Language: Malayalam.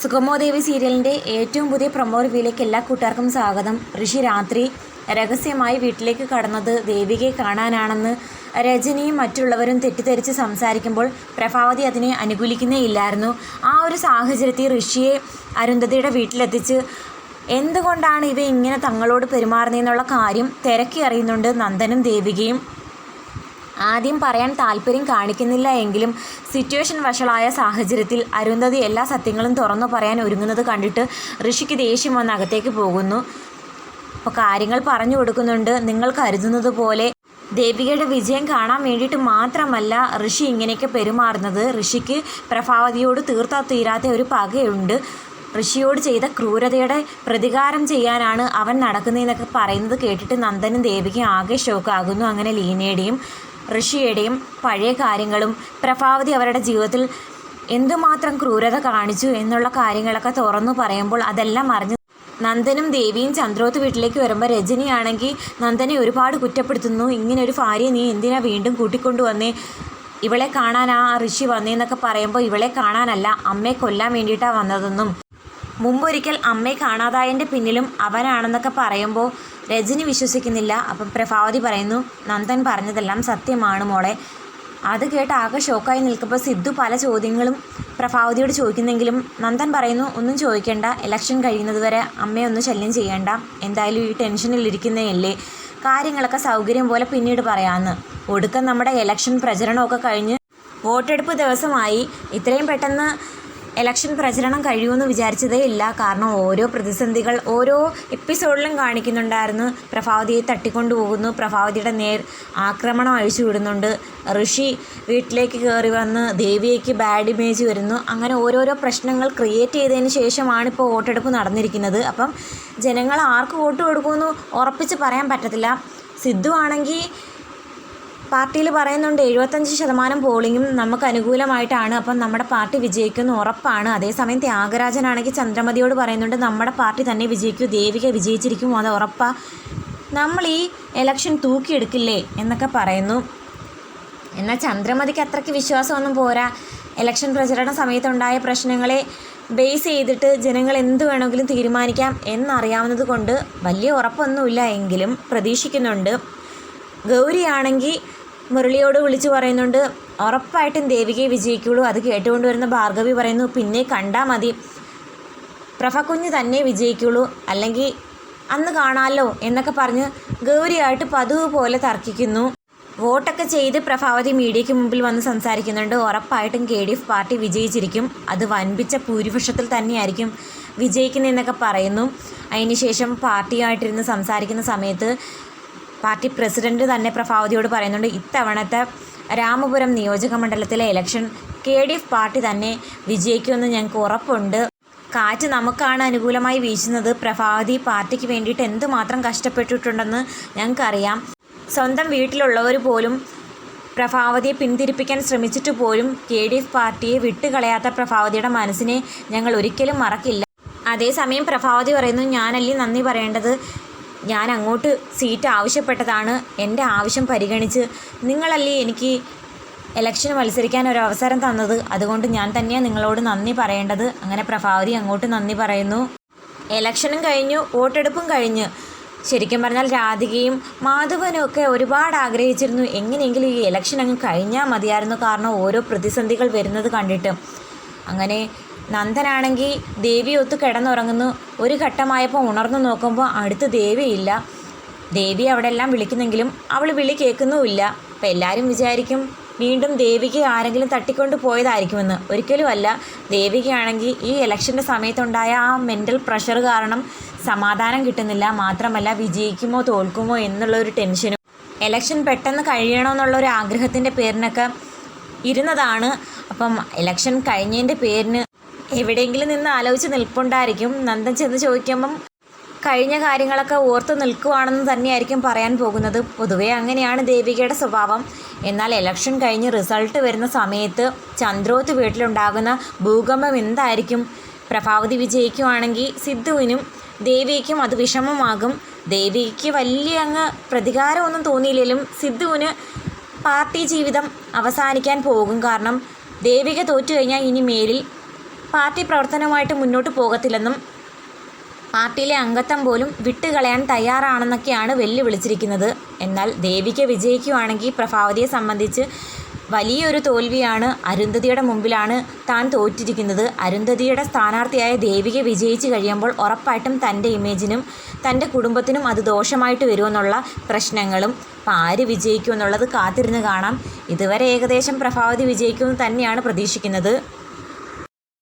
സുഗമോദേവി സീരിയലിൻ്റെ ഏറ്റവും പുതിയ പ്രൊമോ റിവ്യൂയിലേക്ക് എല്ലാ കൂട്ടുകാർക്കും സ്വാഗതം. ഋഷി രാത്രി രഹസ്യമായി വീട്ടിലേക്ക് കടന്നത് ദേവികയെ കാണാനാണെന്ന് രജനിയും മറ്റുള്ളവരും തെറ്റിദ്ധരിച്ച് സംസാരിക്കുമ്പോൾ പ്രഭാവതി അതിനെ അനുകൂലിക്കുന്നേ ഇല്ലായിരുന്നു. ആ ഒരു സാഹചര്യത്തിൽ ഋഷിയെ അരുന്ധതിയുടെ വീട്ടിലെത്തിച്ച് എന്തുകൊണ്ടാണ് ഇവ ഇങ്ങനെ തങ്ങളോട് പെരുമാറുന്നതെന്നുള്ള കാര്യം തിരക്കി അറിയുന്നുണ്ട് നന്ദനും ദേവികയും. ആദ്യം പറയാൻ താല്പര്യം കാണിക്കുന്നില്ല എങ്കിലും സിറ്റുവേഷൻ വഷളായ സാഹചര്യത്തിൽ അരുന്ധതി എല്ലാ സത്യങ്ങളും തുറന്നു പറയാൻ ഒരുങ്ങുന്നത് കണ്ടിട്ട് ഋഷിക്ക് ദേഷ്യം വന്ന് അകത്തേക്ക് പോകുന്നു. അപ്പോൾ കാര്യങ്ങൾ പറഞ്ഞു കൊടുക്കുന്നുണ്ട്. നിങ്ങൾ കരുതുന്നത് പോലെ ദേവികയുടെ വിജയം കാണാൻ വേണ്ടിയിട്ട് മാത്രമല്ല ഋഷി ഇങ്ങനെയൊക്കെ പെരുമാറുന്നത്. ഋഷിക്ക് പ്രഭാവതിയോട് തീരാത്ത ഒരു പകയുണ്ട്. ഋഷിയോട് ചെയ്ത ക്രൂരതയുടെ പ്രതികാരം ചെയ്യാനാണ് അവൻ നടക്കുന്നതെന്നൊക്കെ പറയുന്നത് കേട്ടിട്ട് നന്ദനും ദേവികയും ആകെ ഷോക്കാകുന്നു. അങ്ങനെ ലീനയുടെയും ഋഷിയുടെയും പഴയ കാര്യങ്ങളും പ്രഭാവതി അവരുടെ ജീവിതത്തിൽ എന്തുമാത്രം ക്രൂരത കാണിച്ചു എന്നുള്ള കാര്യങ്ങളൊക്കെ തുറന്നു പറയുമ്പോൾ അതെല്ലാം അറിഞ്ഞ് നന്ദനും ദേവിയും ചന്ദ്രോത്ത് വീട്ടിലേക്ക് വരുമ്പോൾ രജനിയാണെങ്കിൽ നന്ദനെ ഒരുപാട് കുറ്റപ്പെടുത്തുന്നു. ഇങ്ങനെ ഒരു ഭാര്യയെ നീ എന്തിനാ വീണ്ടും കൂട്ടിക്കൊണ്ടുവന്നേ, ഇവളെ കാണാൻ ആ ഋഷി വന്നേന്നൊക്കെ പറയുമ്പോൾ ഇവളെ കാണാനല്ല അമ്മയെ കൊല്ലാൻ വേണ്ടിയിട്ടാണ് വന്നതെന്നും മുമ്പൊരിക്കൽ അമ്മയെ കാണാതായതിൻ്റെ പിന്നിലും അവനാണെന്നൊക്കെ പറയുമ്പോൾ രജനി വിശ്വസിക്കുന്നില്ല. അപ്പം പ്രഭാവതി പറയുന്നു നന്ദൻ പറഞ്ഞതെല്ലാം സത്യമാണ് മോളെ. അത് കേട്ട് ആകെ ഷോക്കായി നിൽക്കുമ്പോൾ സിദ്ധു പല ചോദ്യങ്ങളും പ്രഭാവതിയോട് ചോദിക്കുന്നെങ്കിലും നന്ദൻ പറയുന്നു ഒന്നും ചോദിക്കേണ്ട, ഇലക്ഷൻ കഴിയുന്നത് വരെ അമ്മയൊന്നും ശല്യം ചെയ്യേണ്ട, എന്തായാലും ഈ ടെൻഷനിലിരിക്കുന്നതല്ലേ, കാര്യങ്ങളൊക്കെ സൗകര്യം പോലെ പിന്നീട് പറയാമെന്ന്. ഒടുക്കം നമ്മുടെ ഇലക്ഷൻ പ്രചരണമൊക്കെ കഴിഞ്ഞ് വോട്ടെടുപ്പ് ദിവസമായി. ഇത്രയും പെട്ടെന്ന് ഇലക്ഷൻ പ്രചരണം കഴിയുമെന്ന് വിചാരിച്ചതേ ഇല്ല. കാരണം ഓരോ പ്രതിസന്ധികൾ ഓരോ എപ്പിസോഡിലും കാണിക്കുന്നുണ്ടായിരുന്നു. പ്രഭാവതിയെ തട്ടിക്കൊണ്ടുപോകുന്നു, പ്രഭാവതിയുടെ ആക്രമണം അഴിച്ചു വിടുന്നുണ്ട്, ഋഷി വീട്ടിലേക്ക് കയറി വന്ന് ദേവിയേക്ക് ബാഡ് ഇമേജ് വരുന്നു. അങ്ങനെ ഓരോരോ പ്രശ്നങ്ങൾ ക്രിയേറ്റ് ചെയ്തതിന് ശേഷമാണ് ഇപ്പോൾ വോട്ടെടുപ്പ് നടന്നിരിക്കുന്നത്. അപ്പം ജനങ്ങൾ ആർക്ക് വോട്ട് കൊടുക്കുമെന്ന് ഉറപ്പിച്ച് പറയാൻ പറ്റത്തില്ല. സിദ്ധു ആണെങ്കിൽ പാർട്ടിയിൽ പറയുന്നുണ്ട് 75% പോളിങ്ങും നമുക്ക് അനുകൂലമായിട്ടാണ്, അപ്പം നമ്മുടെ പാർട്ടി വിജയിക്കുമെന്ന് ഉറപ്പാണ്. അതേസമയം ത്യാഗരാജനാണെങ്കിൽ ചന്ദ്രമതിയോട് പറയുന്നുണ്ട് നമ്മുടെ പാർട്ടി തന്നെ വിജയിക്കൂ, ദേവിക വിജയിച്ചിരിക്കും, അത് ഉറപ്പാണ്, നമ്മൾ ഈ ഇലക്ഷൻ തൂക്കിയെടുക്കില്ലേ എന്നൊക്കെ പറയുന്നു. എന്നാൽ ചന്ദ്രമതിക്ക് അത്രയ്ക്ക് വിശ്വാസമൊന്നും പോരാ. ഇലക്ഷൻ പ്രചരണ സമയത്തുണ്ടായ പ്രശ്നങ്ങളെ ബേസ് ചെയ്തിട്ട് ജനങ്ങൾ എന്ത് വേണമെങ്കിലും തീരുമാനിക്കാം എന്നറിയാവുന്നത് കൊണ്ട് വലിയ ഉറപ്പൊന്നുമില്ല എങ്കിലും പ്രതീക്ഷിക്കുന്നുണ്ട്. ഗൗരിയാണെങ്കിൽ മുരളിയോട് വിളിച്ചു പറയുന്നുണ്ട് ഉറപ്പായിട്ടും ദേവികയെ വിജയിക്കുള്ളൂ. അത് കേട്ടുകൊണ്ട് വരുന്ന ഭാർഗവി പറയുന്നു പിന്നെ കണ്ടാൽ മതി, പ്രഭകുഞ്ഞ് തന്നെ വിജയിക്കുള്ളൂ, അല്ലെങ്കിൽ അന്ന് കാണാമല്ലോ എന്നൊക്കെ പറഞ്ഞ് ഗൗരിയായിട്ട് പതിവ് പോലെ തർക്കിക്കുന്നു. വോട്ടൊക്കെ ചെയ്ത് പ്രഭാവതി മീഡിയയ്ക്ക് മുമ്പിൽ വന്ന് സംസാരിക്കുന്നുണ്ട്. ഉറപ്പായിട്ടും KDF പാർട്ടി വിജയിച്ചിരിക്കും, അത് വൻപിച്ച ഭൂരിപക്ഷത്തിൽ തന്നെയായിരിക്കും വിജയിക്കുന്നതെന്നൊക്കെ പറയുന്നു. അതിനുശേഷം പാർട്ടിയായിട്ടിരുന്ന് സംസാരിക്കുന്ന സമയത്ത് പാർട്ടി പ്രസിഡന്റ് തന്നെ പ്രഭാവതിയോട് പറയുന്നുണ്ട് ഇത്തവണത്തെ രാമപുരം നിയോജക മണ്ഡലത്തിലെ ഇലക്ഷൻ KDF പാർട്ടി തന്നെ വിജയിക്കുമെന്ന് ഞങ്ങൾക്ക് ഉറപ്പുണ്ട്. കാറ്റ് നമുക്കാണ് അനുകൂലമായി വീശുന്നത്. പ്രഭാവതി പാർട്ടിക്ക് വേണ്ടിയിട്ട് എന്തുമാത്രം കഷ്ടപ്പെട്ടിട്ടുണ്ടെന്ന് ഞങ്ങൾക്കറിയാം. സ്വന്തം വീട്ടിലുള്ളവർ പോലും പ്രഭാവതിയെ പിന്തിരിപ്പിക്കാൻ ശ്രമിച്ചിട്ട് പോലും KDF പാർട്ടിയെ വിട്ടുകളയാത്ത പ്രഭാവതിയുടെ മനസ്സിനെ ഞങ്ങൾ ഒരിക്കലും മറക്കില്ല. അതേസമയം പ്രഭാവതി പറയുന്നു ഞാനല്ലേ നന്ദി പറയേണ്ടത്, ഞാൻ അങ്ങോട്ട് സീറ്റ് ആവശ്യപ്പെട്ടതാണ്, എൻ്റെ ആവശ്യം പരിഗണിച്ച് നിങ്ങളല്ലേ എനിക്ക് ഇലക്ഷന് മത്സരിക്കാൻ ഒരു അവസരം തന്നത്, അതുകൊണ്ട് ഞാൻ തന്നെയാണ് നിങ്ങളോട് നന്ദി പറയേണ്ടത്. അങ്ങനെ പ്രഭാവതി അങ്ങോട്ട് നന്ദി പറയുന്നു. ഇലക്ഷനും കഴിഞ്ഞു, വോട്ടെടുപ്പും കഴിഞ്ഞ്. ശരിക്കും പറഞ്ഞാൽ രാധികയും മാധവനും ഒക്കെ ഒരുപാട് ആഗ്രഹിച്ചിരുന്നു എങ്ങനെയെങ്കിലും ഈ ഇലക്ഷൻ അങ്ങ് കഴിഞ്ഞാൽ മതിയായിരുന്നു, കാരണം ഓരോ പ്രതിസന്ധികൾ വരുന്നത് കണ്ടിട്ട്. അങ്ങനെ നന്ദനാണെങ്കിൽ ദേവിയൊത്ത് കിടന്നുറങ്ങുന്നു. ഒരു ഘട്ടമായപ്പോൾ ഉണർന്നു നോക്കുമ്പോൾ അടുത്ത് ദേവിയില്ല. ദേവി അവിടെ എല്ലാം വിളിക്കുന്നെങ്കിലും അവൾ വിളി കേൾക്കുന്നുമില്ല. അപ്പം എല്ലാവരും വിചാരിക്കും വീണ്ടും ദേവിക്ക് ആരെങ്കിലും തട്ടിക്കൊണ്ട് പോയതായിരിക്കുമെന്ന്. ഒരിക്കലും അല്ല. ദേവികയാണെങ്കിൽ ഈ ഇലക്ഷൻ്റെ സമയത്തുണ്ടായ ആ മെൻ്റൽ പ്രഷർ കാരണം സമാധാനം കിട്ടുന്നില്ല. മാത്രമല്ല വിജയിക്കുമോ തോൽക്കുമോ എന്നുള്ളൊരു ടെൻഷനും ഇലക്ഷൻ പെട്ടെന്ന് കഴിയണമെന്നുള്ളൊരു ആഗ്രഹത്തിൻ്റെ പേരിനൊക്കെ ഇരുന്നതാണ്. അപ്പം ഇലക്ഷൻ കഴിഞ്ഞതിൻ്റെ പേരിന് എവിടെയെങ്കിലും നിന്ന് ആലോചിച്ച് നിൽപ്പുണ്ടായിരിക്കും. നന്ദൻ ചെന്ന് ചോദിക്കുമ്പം കഴിഞ്ഞ കാര്യങ്ങളൊക്കെ ഓർത്ത് നിൽക്കുവാണെന്ന് തന്നെയായിരിക്കും പറയാൻ പോകുന്നത്. പൊതുവേ അങ്ങനെയാണ് ദേവികയുടെ സ്വഭാവം. എന്നാൽ ഇലക്ഷൻ കഴിഞ്ഞ് റിസൾട്ട് വരുന്ന സമയത്ത് ചന്ദ്രോത്ത് വീട്ടിലുണ്ടാകുന്ന ഭൂകമ്പം എന്തായിരിക്കും? പ്രഭാവതി വിജയിക്കുവാണെങ്കിൽ സിദ്ധുവിനും ദേവികയ്ക്കും അത് വിഷമമാകും. ദേവികയ്ക്ക് വലിയ അങ്ങ് പ്രതികാരമൊന്നും തോന്നിയില്ലെങ്കിലും സിദ്ധുവിന് പാർട്ടി ജീവിതം അവസാനിക്കാൻ പോകും. കാരണം ദേവിക തോറ്റു കഴിഞ്ഞാൽ ഇനി മേലിൽ പാർട്ടി പ്രവർത്തനവുമായിട്ട് മുന്നോട്ട് പോകത്തില്ലെന്നും പാർട്ടിയിലെ അംഗത്വം പോലും വിട്ടുകളയാൻ തയ്യാറാണെന്നൊക്കെയാണ് വെല്ലുവിളിച്ചിരിക്കുന്നത്. എന്നാൽ ദേവിക വിജയിക്കുകയാണെങ്കിൽ പ്രഭാവതിയെ സംബന്ധിച്ച് വലിയൊരു തോൽവിയാണ്. അരുന്ധതിയുടെ മുമ്പിലാണ് താൻ തോറ്റിരിക്കുന്നത്. അരുന്ധതിയുടെ സ്ഥാനാർത്ഥിയായ ദേവിക വിജയിച്ച് കഴിയുമ്പോൾ ഉറപ്പായിട്ടും തൻ്റെ ഇമേജിനും തൻ്റെ കുടുംബത്തിനും അത് ദോഷമായിട്ട് വരുമെന്നുള്ള പ്രശ്നങ്ങളും. അപ്പം ആര് വിജയിക്കുമെന്നുള്ളത് കാത്തിരുന്ന് കാണാം. ഇതുവരെ ഏകദേശം പ്രഭാവതി വിജയിക്കുമെന്ന് തന്നെയാണ് പ്രതീക്ഷിക്കുന്നത്.